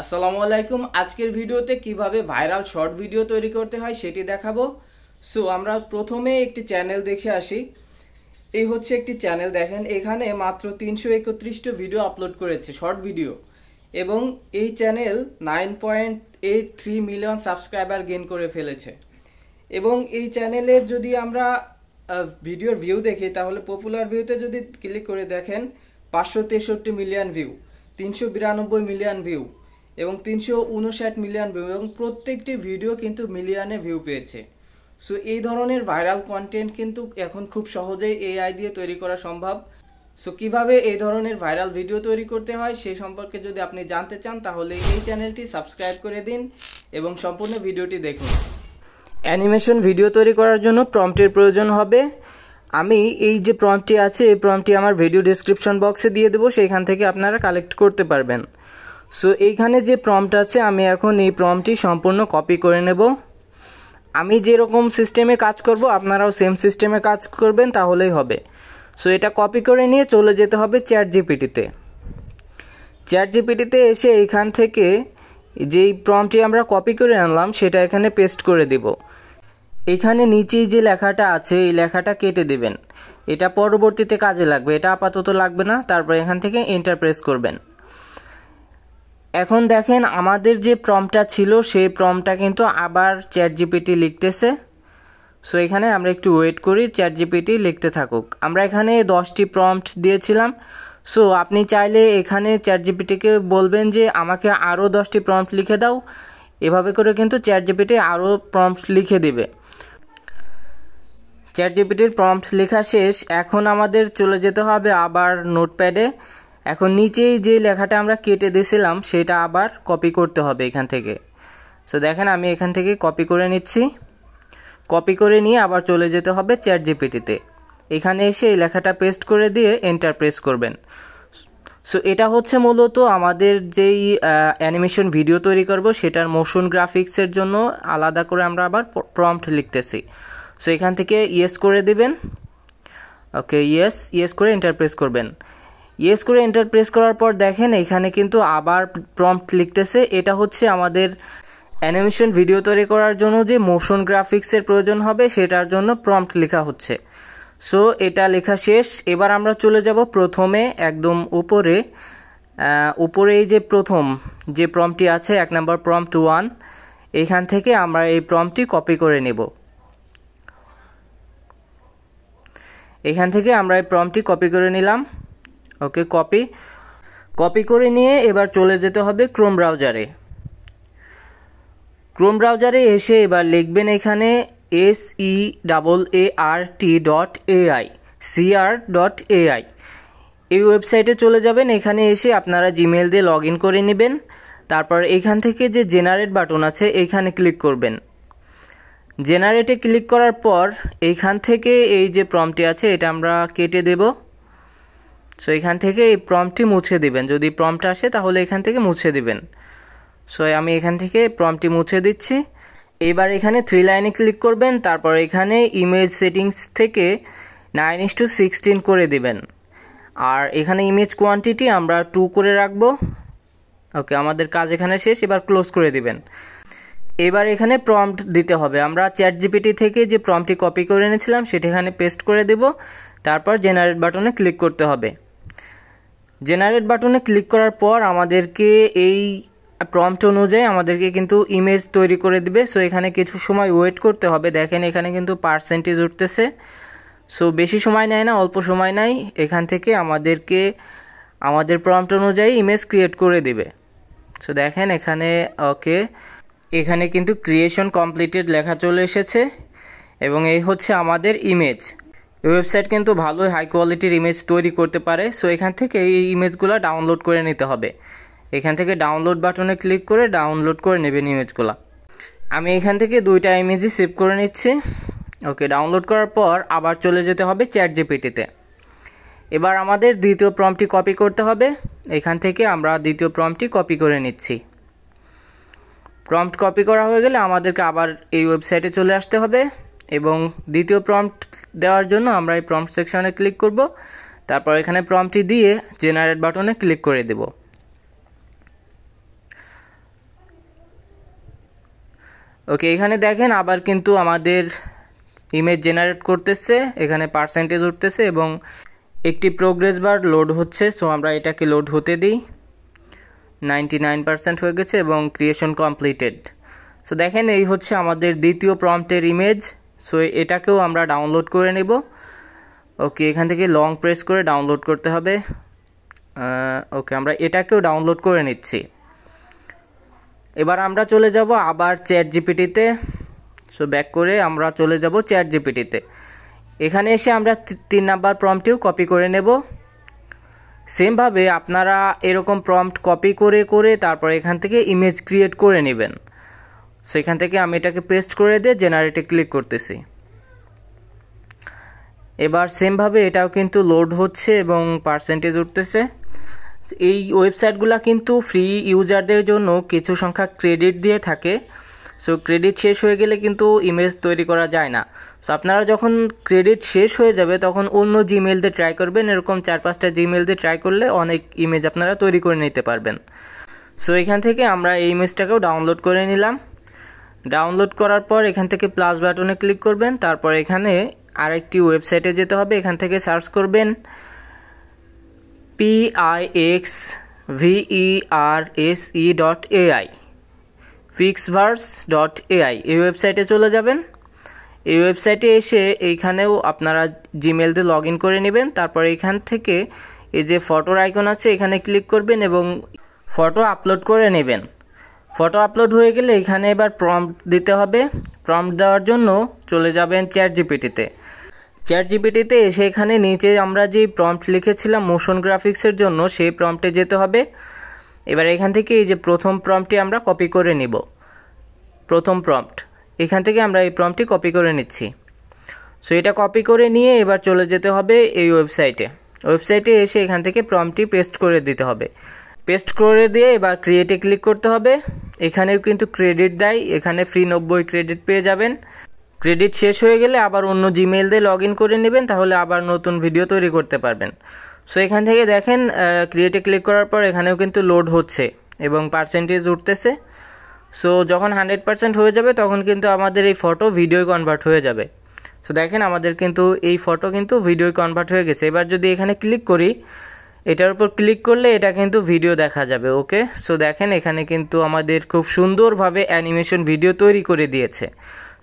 আসসালামু আলাইকুম। আজকের ভিডিওতে কিভাবে ভাইরাল শর্ট ভিডিও তৈরি করতে হয় সেটি দেখাবো। সো আমরা প্রথমে একটি চ্যানেল দেখে আসি। এই হচ্ছে একটি চ্যানেল, দেখেন এখানে মাত্র 331টি ভিডিও আপলোড করেছে শর্ট ভিডিও, এবং এই চ্যানেল 9.83 মিলিয়ন সাবস্ক্রাইবার গেইন করে ফেলেছে। এবং এই চ্যানেলের যদি আমরা ভিডিওর ভিউ দেখি, তাহলে পপুলার ভিউতে যদি ক্লিক করে দেখেন 563 মিলিয়ন ভিউ, 392 মিলিয়ন ভিউ এবং 359 মিলিয়ন ভিউ, এবং প্রত্যেকটি ভিডিও কিন্তু মিলিয়নে ভিউ পেয়েছে। সো এই ধরনের ভাইরাল কন্টেন্ট কিন্তু এখন খুব সহজেই এআই দিয়ে তৈরি করা সম্ভব। সো কিভাবে এই ধরনের ভাইরাল ভিডিও তৈরি করতে হয় সেই সম্পর্কে যদি আপনি জানতে চান, তাহলে এই চ্যানেলটি সাবস্ক্রাইব করে দিন এবং সম্পূর্ণ ভিডিওটি দেখুন। অ্যানিমেশন ভিডিও তৈরি করার জন্য প্রম্পটের প্রয়োজন হবে। আমি এই যে প্রম্পটটি আছে, এই প্রম্পটটি আমার ভিডিও ডেসক্রিপশন বক্সে দিয়ে দেবো, সেইখান থেকে আপনারা কালেক্ট করতে পারবেন। সো এইখানে যে প্রম্পট আছে, আমি এখন এই প্রম্পটটি সম্পূর্ণ কপি করে নেব। আমি যেরকম সিস্টেমে কাজ করব আপনারাও সেম সিস্টেমে কাজ করবেন, তাহলেই হবে। সো এটা কপি করে নিয়ে চলে যেতে হবে চ্যাট জিপিটিতে। চ্যাট জিপিটিতে এসে এইখান থেকে যেই প্রম্পটটি আমরা কপি করে আনলাম সেটা এখানে পেস্ট করে দেব। এখানে নিচেই যে লেখাটা আছে এই লেখাটা কেটে দিবেন, এটা পরবর্তীতে কাজে লাগবে, এটা আপাতত লাগবে না। তারপর এখান থেকে এন্টার প্রেস করবেন। এখন দেখেন আমাদের যে প্রম্পটটা ছিল সেই প্রম্পটটা কিন্তু আবার চ্যাট জিপিটি লিখতেছে। সো এখানে আমরা একটু ওয়েট করি, চ্যাট জিপিটি লিখতে থাকুক। আমরা এখানে 10টি প্রম্পট দিয়েছিলাম। সো আপনি চাইলে এখানে চ্যাট জিপিটিকে বলবেন যে আমাকে আরও 10টি প্রম্পট লিখে দাও, এভাবে করে কিন্তু চ্যাট জিপিটি আরও প্রম্পট লিখে দেবে। চ্যাট জিপিটির প্রম্পট লেখা শেষ। এখন আমাদের চলে যেতে হবে আবার নোটপ্যাডে। এখন নিচেই যে লেখাটা আমরা কেটে দিয়েছিলাম সেটা আবার কপি করতে হবে এখান থেকে। সো দেখেন আমি এখান থেকে কপি করে নিচ্ছি। কপি করে নিয়ে আবার চলে যেতে হবে চ্যাট জিপিটিতে। এখানে এসে এই লেখাটা পেস্ট করে দিয়ে এন্টার প্রেস করবেন। সো এটা হচ্ছে মূলত আমাদের যেই অ্যানিমেশন ভিডিও তৈরি করব সেটার মোশন গ্রাফিক্সের জন্য আলাদা করে আমরা আবার প্রম্পট লিখতেছি। সো এখান থেকে ইয়েস করে দিবেন। ওকে, ইয়েস করে এন্টার প্রেস করবেন। ইয়েস করে এন্টার প্রেস করার পর দেখেন এখানে কিন্তু আবার প্রম্পট লিখতেছে। এটা হচ্ছে আমাদের অ্যানিমেশন ভিডিও তৈরি করার জন্য যে মোশন গ্রাফিক্সের প্রয়োজন হবে সেটার জন্য প্রম্পট লেখা হচ্ছে। সো এটা লেখা শেষ। এবার আমরা চলে যাব প্রথমে একদম উপরে এই যে প্রথম যে প্রম্পটটি আছে 1 নম্বর প্রম্পট 1, এখান থেকে আমরা এই প্রম্পটটি কপি করে নেব। এখান থেকে আমরা এই প্রম্পটটি কপি করে নিলাম। ওকে, কপি করে নিয়ে এবার চলে যেতে হবে ক্রোম ব্রাউজারে। ক্রোম ব্রাউজারে এসে এবার লিখবেন এখানে seart.ai এই ওয়েবসাইটে চলে যাবেন। এখানে এসে আপনারা জিমেল দিয়ে লগ ইন করে নেবেন। তারপর এখান থেকে যে জেনারেট বাটন আছে এইখানে ক্লিক করবেন। জেনারেটে ক্লিক করার পর এইখান থেকে এই যে প্রম্পটটি আছে এটা আমরা কেটে দেব। সো এখান থেকে এই প্রম্পটটি মুছে দিবেন, যদি প্রম্পট আসে তাহলে এখান থেকে মুছে দিবেন। সো আমি এখান থেকে প্রম্পটটি মুছে দিচ্ছি। এবার এখানে 3 লাইনে ক্লিক করবেন। তারপর এখানে ইমেজ সেটিংস থেকে 9:16 করে দিবেন। আর এখানে ইমেজ কোয়ান্টিটি আমরা 2 করে রাখবো। ওকে, আমাদের কাজ এখানে শেষ। এবার ক্লোজ করে দিবেন। এবার এখানে প্রম্পট দিতে হবে। আমরা চ্যাট জিপিটি থেকে যে প্রম্পটটি কপি করে এনেছিলাম সেটা এখানে পেস্ট করে দেব। তারপর জেনারেট বাটনে ক্লিক করতে হবে। জেনারেট বাটনে ক্লিক করার পর আমাদেরকে এই প্রম্পট অনুযায়ী আমাদেরকে কিন্তু ইমেজ তৈরি করে দিবে। সো এখানে কিছু সময় ওয়েট করতে হবে। দেখেন এখানে কিন্তু পার্সেন্টেজ উঠতেছে। সো বেশি সময় নেয় না, অল্প সময় নেয়। এখান থেকে আমাদেরকে আমাদের প্রম্পট অনুযায়ী ইমেজ ক্রিয়েট করে দিবে। সো দেখেন এখানে ওকে, এখানে কিন্তু ক্রিয়েশন কমপ্লিটেড লেখা চলে এসেছে এবং এই হচ্ছে আমাদের ইমেজ। এই ওয়েবসাইট কিন্তু ভালোই হাই কোয়ালিটির ইমেজ তৈরি করতে পারে। সো এখান থেকে এই ইমেজগুলো ডাউনলোড করে নিতে হবে। এখান থেকে ডাউনলোড বাটনে ক্লিক করে ডাউনলোড করে নেবেন ইমেজগুলো। আমি এখান থেকে 2টা ইমেজই সেভ করে নিচ্ছি। ওকে, ডাউনলোড করার পর আবার চলে যেতে হবে চ্যাট জিপিটিতে। এবার আমাদের দ্বিতীয় প্রম্পটটি কপি করতে হবে। এখান থেকে আমরা দ্বিতীয় প্রম্পটটি কপি করে নিচ্ছি। প্রম্পট কপি করা হয়ে গেলে আমাদেরকে আবার এই ওয়েবসাইটে চলে আসতে হবে এবং দ্বিতীয় প্রম্পট দেওয়ার জন্য আমরা এই প্রম্পট সেকশনে ক্লিক করব। তারপর এখানে প্রম্পটটি দিয়ে জেনারেট বাটনে ক্লিক করে দেব। ওকে, এখানে দেখেন আবার কিন্তু আমাদের ইমেজ জেনারেট করতেছে, এখানে পার্সেন্টেজ উঠতেছে এবং একটি প্রোগ্রেস বার লোড হচ্ছে। সো আমরা এটাকে লোড হতে দিই। 99% হয়ে গেছে এবং ক্রিয়েশন কমপ্লিটেড। সো দেখেন এই হচ্ছে আমাদের দ্বিতীয় প্রম্পটের ইমেজ। সো এটাকেও আমরা ডাউনলোড করে নেব। ওকে, এখান থেকে লং প্রেস করে ডাউনলোড করতে হবে। ওকে, আমরা এটাকেও ডাউনলোড করে নিচ্ছি। এবার আমরা চলে যাব আবার চ্যাট জিপিটিতে। সো ব্যাক করে আমরা চলে যাব চ্যাট জিপিটিতে। এখানে এসে আমরা 3 নাম্বার প্রম্পটিও কপি করে নেব। সেমভাবে আপনারা এরকম প্রম্পট কপি করে করে তারপর এখান থেকে ইমেজ ক্রিয়েট করে নেবেন। সো এখান থেকে আমি এটাকে পেস্ট করে দিয়ে জেনারেটে ক্লিক করতেছি। এবার সেমভাবে এটাও কিন্তু লোড হচ্ছে এবং পার্সেন্টেজ উঠতেছে। এই ওয়েবসাইটগুলো কিন্তু ফ্রি ইউজারদের জন্য কিছু সংখ্যক ক্রেডিট দিয়ে থাকে। সো ক্রেডিট শেষ হয়ে গেলে কিন্তু ইমেজ তৈরি করা যায় না। সো আপনারা যখন ক্রেডিট শেষ হয়ে যাবে তখন অন্য জিমেল দিয়ে ট্রাই করবেন। এরকম 4-5টা জিমেল দিয়ে ট্রাই করলে অনেক ইমেজ আপনারা তৈরি করে নিতে পারবেন। সো এখান থেকে আমরা এই ইমেজটাকেও ডাউনলোড করে নিলাম। ডাউনলোড করার পর এখান থেকে প্লাস বাটনে ক্লিক করবেন। তারপর এখানে আরেকটি ওয়েবসাইটে যেতে হবে। এখান থেকে সার্চ করবেন pixverse.ai pixverse.ai। এই ওয়েবসাইটে চলে যাবেন। এই ওয়েবসাইটে এসে এইখানেও আপনারা জিমেল দিয়ে লগ ইন করে নেবেন। তারপর এখান থেকে এই যে ফটোর আইকন আছে এখানে ক্লিক করবেন এবং ফটো আপলোড করে নেবেন। ফটো আপলোড হয়ে গেলে এখানে এবার প্রম্পট দিতে হবে। প্রম্পট দেওয়ার জন্য চলে যাবেন চ্যাট জিপিটিতে। চ্যাট জিপিটিতে এসে এখানে নিচে আমরা যে প্রম্পট লিখেছিলাম মোশন গ্রাফিক্সের জন্য সেই প্রম্পটে যেতে হবে। এবার এখান থেকে এই যে প্রথম প্রম্পটটি আমরা কপি করে নিব। প্রথম প্রম্পট এখান থেকে আমরা এই প্রম্পটটি কপি করে নিচ্ছি। সো এটা কপি করে নিয়ে এবার চলে যেতে হবে এই ওয়েবসাইটে এসে এখান থেকে প্রম্পটটি পেস্ট করে দিতে হবে। পেস্ট করে দিয়ে এবার ক্রিয়েটে ক্লিক করতে হবে। এখানেও কিন্তু ক্রেডিট দেয়, এখানে ফ্রি 90 ক্রেডিট পেয়ে যাবেন। ক্রেডিট শেষ হয়ে গেলে আবার অন্য জিমেল দিয়ে লগ ইন করে নেবেন, তাহলে আবার নতুন ভিডিও তৈরি করতে পারবেন। সো এখান থেকে দেখেন ক্রিয়েটে ক্লিক করার পর এখানেও কিন্তু লোড হচ্ছে এবং পার্সেন্টেজ উঠতেছে। সো যখন 100% হয়ে যাবে তখন কিন্তু আমাদের এই ফটো ভিডিও কনভার্ট হয়ে যাবে। সো দেখেন আমাদের কিন্তু এই ফটো কিন্তু ভিডিও কনভার্ট হয়ে গেছে। এবার যদি এখানে ক্লিক করি, এটার উপর ক্লিক করলে এটা কিন্তু ভিডিও দেখা যাবে। ওকে, সো দেখেন এখানে কিন্তু আমাদের খুব সুন্দরভাবে অ্যানিমেশন ভিডিও তৈরি করে দিয়েছে।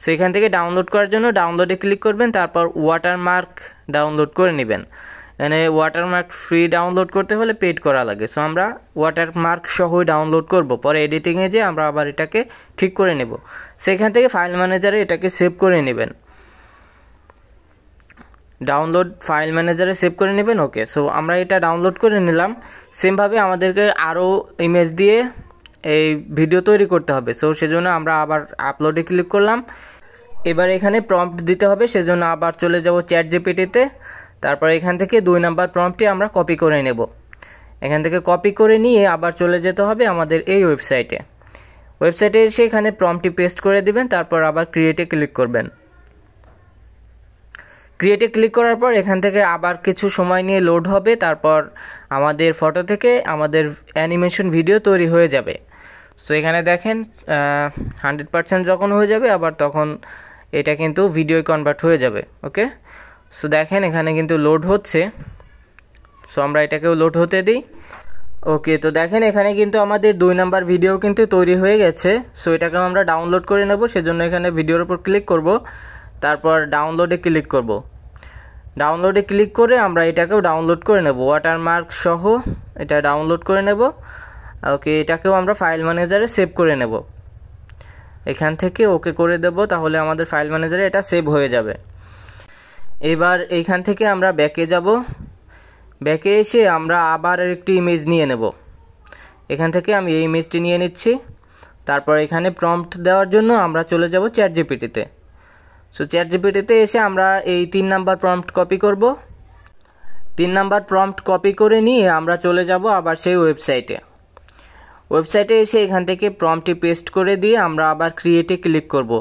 সো এখান থেকে ডাউনলোড করার জন্য ডাউনলোডে ক্লিক করবেন, তারপর ওয়াটারমার্ক ডাউনলোড করে নেবেন। এখানে ওয়াটারমার্ক ফ্রি ডাউনলোড করতে হলে পেড করা লাগে। সো আমরা ওয়াটারমার্ক সহ ডাউনলোড করব, পরে এডিটিংয়ে যেয়ে আমরা আবার এটাকে ঠিক করে নেব। সেখান থেকে ফাইল ম্যানেজারে এটাকে সেভ করে নেবেন। ডাউনলোড ফাইল ম্যানেজারে সেভ করে নেবেন। ওকে, সো আমরা এটা ডাউনলোড করে নিলাম। সেমভাবে আমাদেরকে আরও ইমেজ দিয়ে এই ভিডিও তৈরি করতে হবে। সো সেজন্য আমরা আবার আপলোডে ক্লিক করলাম। এবার এখানে প্রম্পট দিতে হবে, সেজন্য আবার চলে যাব চ্যাট জিপিটিতে। তারপর এখান থেকে 2 নাম্বার প্রম্পটটি আমরা কপি করে নেব। এখান থেকে কপি করে নিয়ে আবার চলে যেতে হবে আমাদের এই ওয়েবসাইটে এসে এখানে প্রম্পটটি পেস্ট করে দিবেন। তারপর আবার ক্রিয়েটে ক্লিক করবেন। ক্রিয়েটে ক্লিক করার পর এখান থেকে আবার কিছু সময় নিয়ে লোড হবে। তারপর আমাদের ফটো থেকে আমাদের অ্যানিমেশন ভিডিও তৈরি হয়ে যাবে। সো এখানে দেখেন 100% যখন হয়ে যাবে আবার তখন এটা কিন্তু ভিডিও কনভার্ট হয়ে যাবে। ওকে, সো দেখেন এখানে কিন্তু লোড হচ্ছে। সো আমরা এটাকেও লোড হতে দিই। ওকে, তো দেখেন এখানে কিন্তু আমাদের 2 নাম্বার ভিডিও কিন্তু তৈরি হয়ে গেছে। সো এটাকেও আমরা ডাউনলোড করে নেব, সেজন্য এখানে ভিডিওর উপর ক্লিক করব, তারপর ডাউনলোডে ক্লিক করব। ডাউনলোডে ক্লিক করে আমরা এটাকেও ডাউনলোড করে নেব, ওয়াটারমার্ক সহ এটা ডাউনলোড করে নেব। ওকে, এটাকেও আমরা ফাইল ম্যানেজারে সেভ করে নেব। এখান থেকে ওকে করে দেব, তাহলে আমাদের ফাইল ম্যানেজারে এটা সেভ হয়ে যাবে। এবার এইখান থেকে আমরা ব্যাকে যাব। ব্যাকে এসে আমরা আবার একটি ইমেজ নিয়ে নেব। এখান থেকে আমি এই ইমেজটি নিয়ে নিচ্ছি। তারপর এখানে প্রম্পট দেওয়ার জন্য আমরা চলে যাব চ্যাট জিপিটিতে। সো চ্যাট জিপিটিতে এসে আমরা এই 3 নাম্বার প্রম্পট কপি করব। 3 নাম্বার প্রম্পট কপি করে নিয়ে আমরা চলে যাব আবার সেই ওয়েবসাইটে এসে এখান থেকে প্রম্পটটি পেস্ট করে দিয়ে আমরা আবার ক্রিয়েটে ক্লিক করব।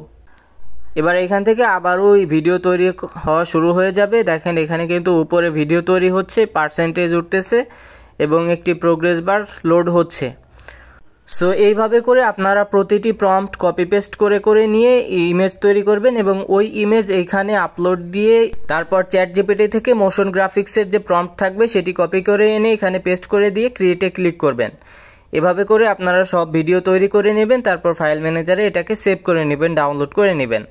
এবার এখান থেকে আবারও ওই ভিডিও তৈরি হওয়া শুরু হয়ে যাবে। দেখেন এখানে কিন্তু উপরে ভিডিও তৈরি হচ্ছে, পার্সেন্টেজ উঠতেছে এবং একটি প্রোগ্রেস বার লোড হচ্ছে। সো এইভাবে করে আপনারা প্রতিটি প্রম্পট কপি পেস্ট করে করে নিয়ে ইমেজ তৈরি করবেন এবং ওই ইমেজ এইখানে আপলোড দিয়ে তারপর চ্যাটজিপিটি থেকে মোশন গ্রাফিক্সের যে প্রম্পট থাকবে সেটি কপি করে এনে এখানে পেস্ট করে দিয়ে ক্রিয়েটে ক্লিক করবেন। এভাবে করে আপনারা সব ভিডিও তৈরি করে নেবেন, তারপর ফাইল ম্যানেজারে এটাকে সেভ করে নেবেন, ডাউনলোড করে নেবেন।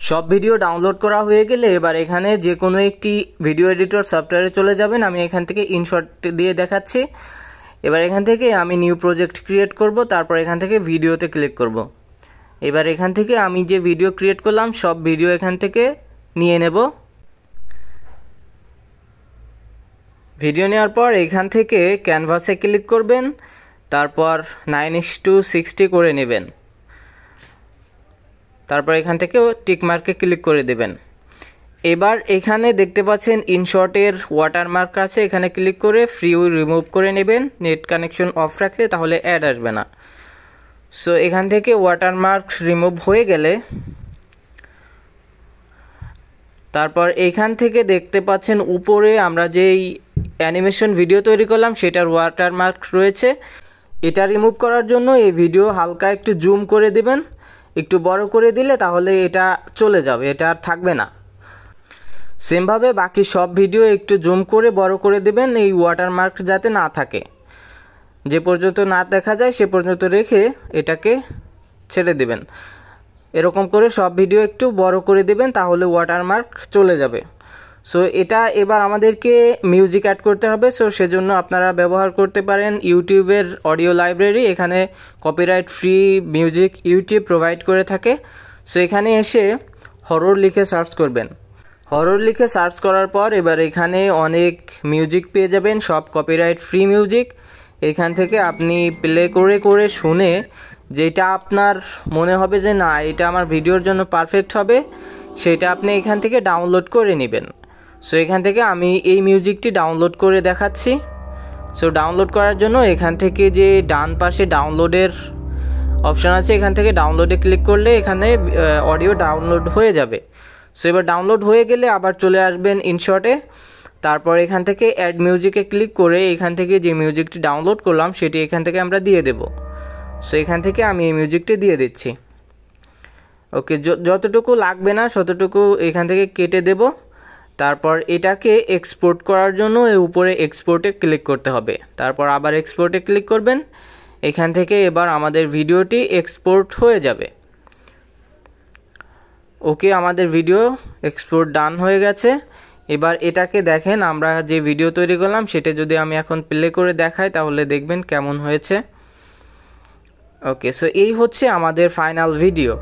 সব ভিডিও ডাউনলোড করা হয়ে গেলে এবার এখানে যে কোনো একটি ভিডিও এডিটর সফটওয়্যারে চলে যাবেন। আমি এখান থেকে ইনশট দিয়ে দেখাচ্ছি। এবার এখান থেকে আমি নিউ প্রজেক্ট ক্রিয়েট করব, তারপর এখান থেকে ভিডিওতে ক্লিক করব। এবার এখান থেকে আমি যে ভিডিও ক্রিয়েট করলাম সব ভিডিও এখান থেকে নিয়ে নেব। ভিডিও নেওয়ার পর এখান থেকে ক্যানভাসে ক্লিক করবেন, তারপর 9:60 করে নেবেন। তারপর এখান থেকে টিকমার্কে ক্লিক করে দেবেন। এবার এখানে দেখতে পাচ্ছেন ইনশটের ওয়াটারমার্ক আছে, এখানে ক্লিক করে ফ্রি রিমুভ করে নেবেন। নেট কানেকশন অফ রাখলে তাহলে অ্যাড আসবে না। সো এখান থেকে ওয়াটারমার্ক রিমুভ হয়ে গেলে তারপর এখান থেকে দেখতে পাচ্ছেন উপরে আমরা যেই অ্যানিমেশন ভিডিও তৈরি করলাম সেটার ওয়াটারমার্ক রয়েছে। এটা রিমুভ করার জন্য এই ভিডিও হালকা একটু জুম করে দিবেন, একটু বড় করে দিলে তাহলে এটা চলে যাবে, এটা আর থাকবে না। সেমভাবে বাকি সব ভিডিও একটু জুম করে বড় করে দেবেন, এই ওয়াটারমার্ক যাতে না থাকে। যে পর্যন্ত না দেখা যায় সে পর্যন্ত রেখে এটাকে ছেড়ে দেবেন। এরকম করে সব ভিডিও একটু বড় করে দেবেন, তাহলে ওয়াটারমার্ক চলে যাবে। সো এটা এবার আমাদেরকে মিউজিক অ্যাড করতে হবে। সো সেজন্য আপনারা ব্যবহার করতে পারেন ইউটিউবের অডিও লাইব্রেরি। এখানে copyright free music YouTube provide করে থাকে। সো এখানে এসে হরর লিখে সার্চ করবেন। হরর লিখে সার্চ করার পর এবার এখানে অনেক মিউজিক পেয়ে যাবেন, সব কপিরাইট ফ্রি মিউজিক। এখান থেকে আপনি প্লে করে করে শুনে যেটা আপনার মনে হবে যে না এটা আমার ভিডিওর জন্য পারফেক্ট হবে, সেটা আপনি এখান থেকে ডাউনলোড করে নেবেন। সো এখান থেকে আমি এই মিউজিকটি ডাউনলোড করে দেখাচ্ছি। সো ডাউনলোড করার জন্য এখান থেকে যে ডান পাশে ডাউনলোডের অপশান আছে, এখান থেকে ডাউনলোডে ক্লিক করলে এখানে অডিও ডাউনলোড হয়ে যাবে। সো এবার ডাউনলোড হয়ে গেলে আবার চলে আসবেন ইনশটে, তারপর এখান থেকে অ্যাড মিউজিকে ক্লিক করে এখান থেকে যে মিউজিকটি ডাউনলোড করলাম সেটি এখান থেকে আমরা দিয়ে দেব। সো এখান থেকে আমি এই মিউজিকটি দিয়ে দিচ্ছি। ওকে, যতটুকু লাগবে না ততটুকু এখান থেকে কেটে দেব। তারপর এটাকে এক্সপোর্ট করার জন্য এই উপরে এক্সপোর্টে ক্লিক করতে হবে, তারপর আবার এক্সপোর্টে ক্লিক করবেন। এখান থেকে এবার আমাদের ভিডিওটি এক্সপোর্ট হয়ে যাবে। ওকে, আমাদের ভিডিও এক্সপোর্ট ডান হয়ে গেছে। এবার এটাকে দেখেন, আমরা যে ভিডিও তৈরি করলাম সেটা যদি আমি এখন প্লে করে দেখাই তাহলে দেখবেন কেমন হয়েছে। ওকে, সো এই হচ্ছে আমাদের ফাইনাল ভিডিও।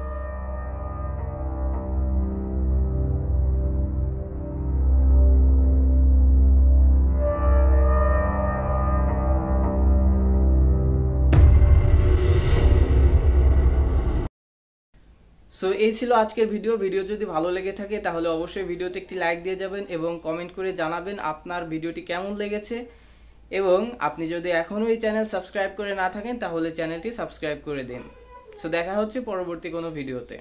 সো এই ছিল আজকের ভিডিও। ভিডিও যদি ভালো লেগে থাকে তাহলে অবশ্যই ভিডিওতে একটি লাইক দিয়ে যাবেন এবং কমেন্ট করে জানাবেন আপনার ভিডিওটি কেমন লেগেছে। এবং আপনি যদি এখনও এই চ্যানেল সাবস্ক্রাইব করে না থাকেন তাহলে চ্যানেলটি সাবস্ক্রাইব করে দিন। সো দেখা হচ্ছে পরবর্তী কোনো ভিডিওতে।